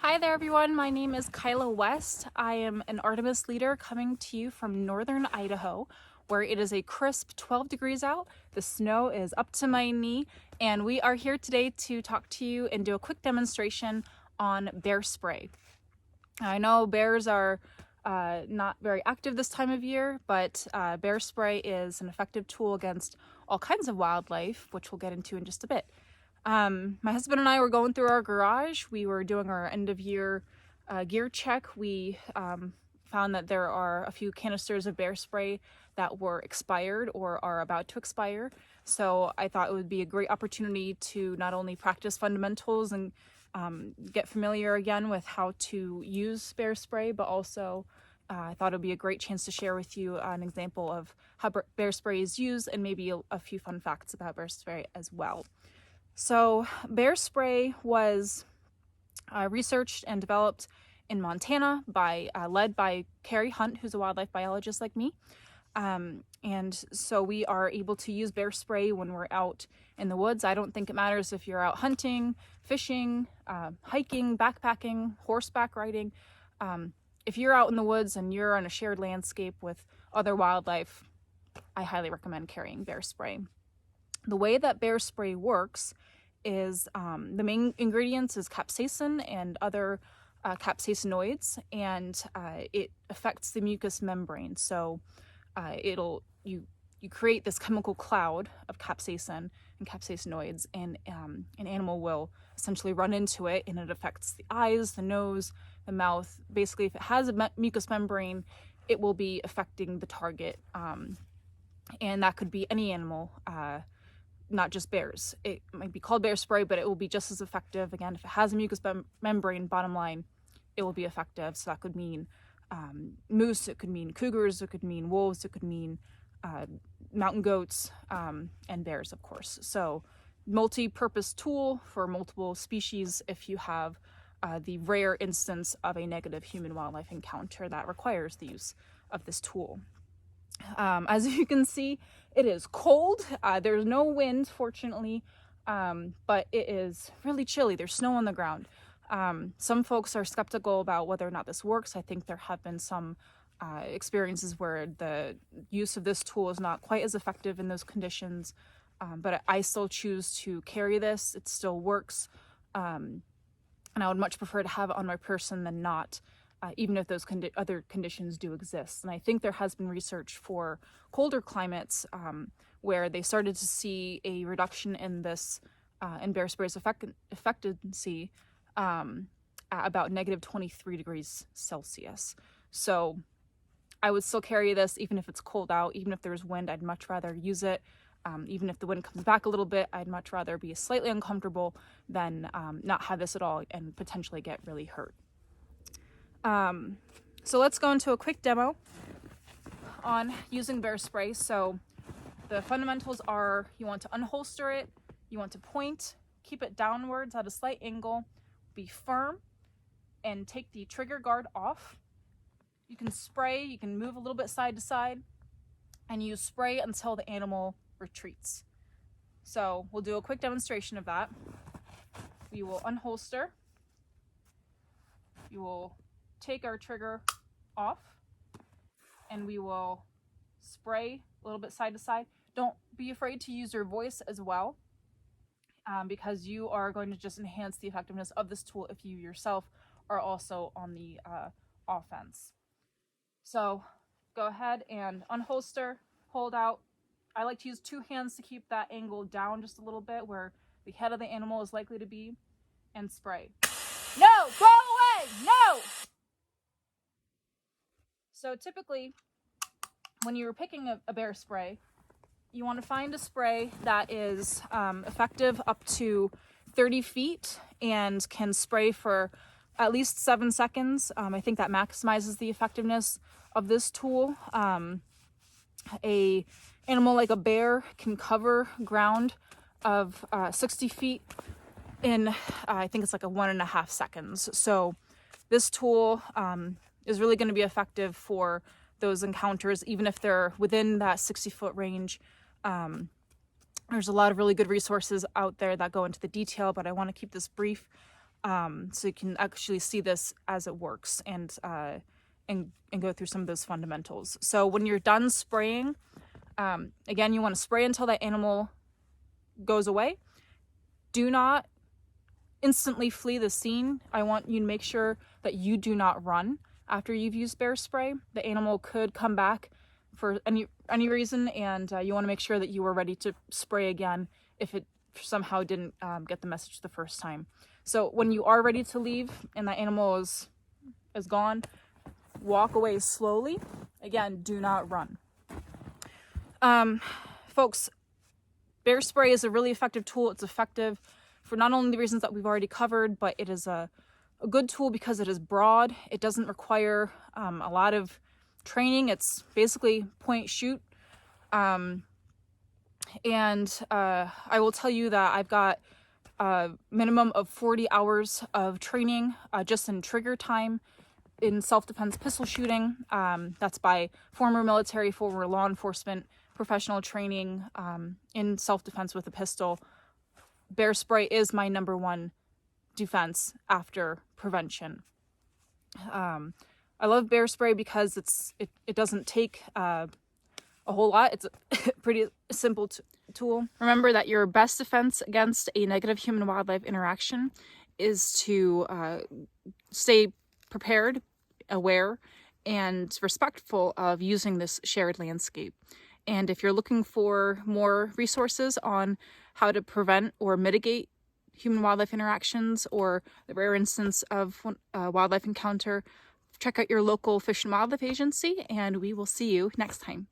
Hi there everyone, my name is Kyla West. I am an Artemis leader coming to you from northern Idaho, where it is a crisp 12 degrees out. The snow is up to my knee, and we are here today to talk to you and do a quick demonstration on bear spray. I know bears are not very active this time of year, but bear spray is an effective tool against all kinds of wildlife, which we'll get into in just a bit. My husband and I were going through our garage. We were doing our end of year gear check. We found that there are a few canisters of bear spray that were expired or are about to expire. So I thought it would be a great opportunity to not only practice fundamentals and get familiar again with how to use bear spray, but also I thought it would be a great chance to share with you an example of how bear spray is used and maybe a few fun facts about bear spray as well. So bear spray was researched and developed in Montana led by Carrie Hunt, who's a wildlife biologist like me. And so we are able to use bear spray when we're out in the woods. I don't think it matters if you're out hunting, fishing, hiking, backpacking, horseback riding. If you're out in the woods and you're on a shared landscape with other wildlife, I highly recommend carrying bear spray. The way that bear spray works is the main ingredients is capsaicin and other capsaicinoids, and it affects the mucous membrane. So you create this chemical cloud of capsaicin and capsaicinoids, and an animal will essentially run into it, and it affects the eyes, the nose, the mouth. Basically, if it has a mucous membrane, it will be affecting the target, and that could be any animal. Not just bears. It might be called bear spray, but it will be just as effective. Again, if it has a mucous membrane, bottom line, it will be effective. So that could mean moose, it could mean cougars, it could mean wolves, it could mean mountain goats, and bears, of course. So multi-purpose tool for multiple species if you have the rare instance of a negative human-wildlife encounter that requires the use of this tool. As you can see, it is cold. There's no wind, fortunately, but it is really chilly. There's snow on the ground. Some folks are skeptical about whether or not this works. I think there have been some experiences where the use of this tool is not quite as effective in those conditions, but I still choose to carry this. It still works, and I would much prefer to have it on my person than not. Even if those other conditions do exist. And I think there has been research for colder climates where they started to see a reduction in this, in bear spray's effectiveness at about negative 23 degrees Celsius. So I would still carry this even if it's cold out, even if there's wind, I'd much rather use it. Even if the wind comes back a little bit, I'd much rather be slightly uncomfortable than not have this at all and potentially get really hurt. So let's go into a quick demo on using bear spray. So the fundamentals are you want to unholster it, you want to point, keep it downwards at a slight angle, be firm, and take the trigger guard off. You can spray, you can move a little bit side to side, and you spray until the animal retreats. So we'll do a quick demonstration of that. We will unholster. You will take our trigger off, and we will spray a little bit side to side. Don't be afraid to use your voice as well, because you are going to just enhance the effectiveness of this tool if you yourself are also on the offense. So go ahead and unholster, hold out. I like to use two hands to keep that angle down just a little bit where the head of the animal is likely to be, and spray. No, go away, no! So typically, when you're picking a bear spray, you want to find a spray that is effective up to 30 feet and can spray for at least 7 seconds. I think that maximizes the effectiveness of this tool. A animal like a bear can cover ground of 60 feet in, I think it's like 1.5 seconds. So this tool is really going to be effective for those encounters, even if they're within that 60-foot range. There's a lot of really good resources out there that go into the detail, but I want to keep this brief. so you can actually see this as it works and go through some of those fundamentals. So when you're done spraying, again, you want to spray until that animal goes away. Do not instantly flee the scene. I want you to make sure that you do not run after you've used bear spray. The animal could come back for any reason, and you want to make sure that you are ready to spray again if it somehow didn't get the message the first time. So when you are ready to leave and that animal is gone, walk away slowly. Again, do not run. Folks, bear spray is a really effective tool. It's effective for not only the reasons that we've already covered, but it is a good tool because it is broad. It doesn't require a lot of training. It's basically point shoot. And I will tell you that I've got a minimum of 40 hours of training just in trigger time in self-defense pistol shooting. That's by former military, former law enforcement, professional training in self-defense with a pistol. Bear spray is my number one defense after prevention. I love bear spray because it doesn't take a whole lot. It's a pretty simple tool. Remember that your best defense against a negative human-wildlife interaction is to stay prepared, aware, and respectful of using this shared landscape. And if you're looking for more resources on how to prevent or mitigate human-wildlife interactions or the rare instance of a wildlife encounter, check out your local Fish and Wildlife agency, and we will see you next time.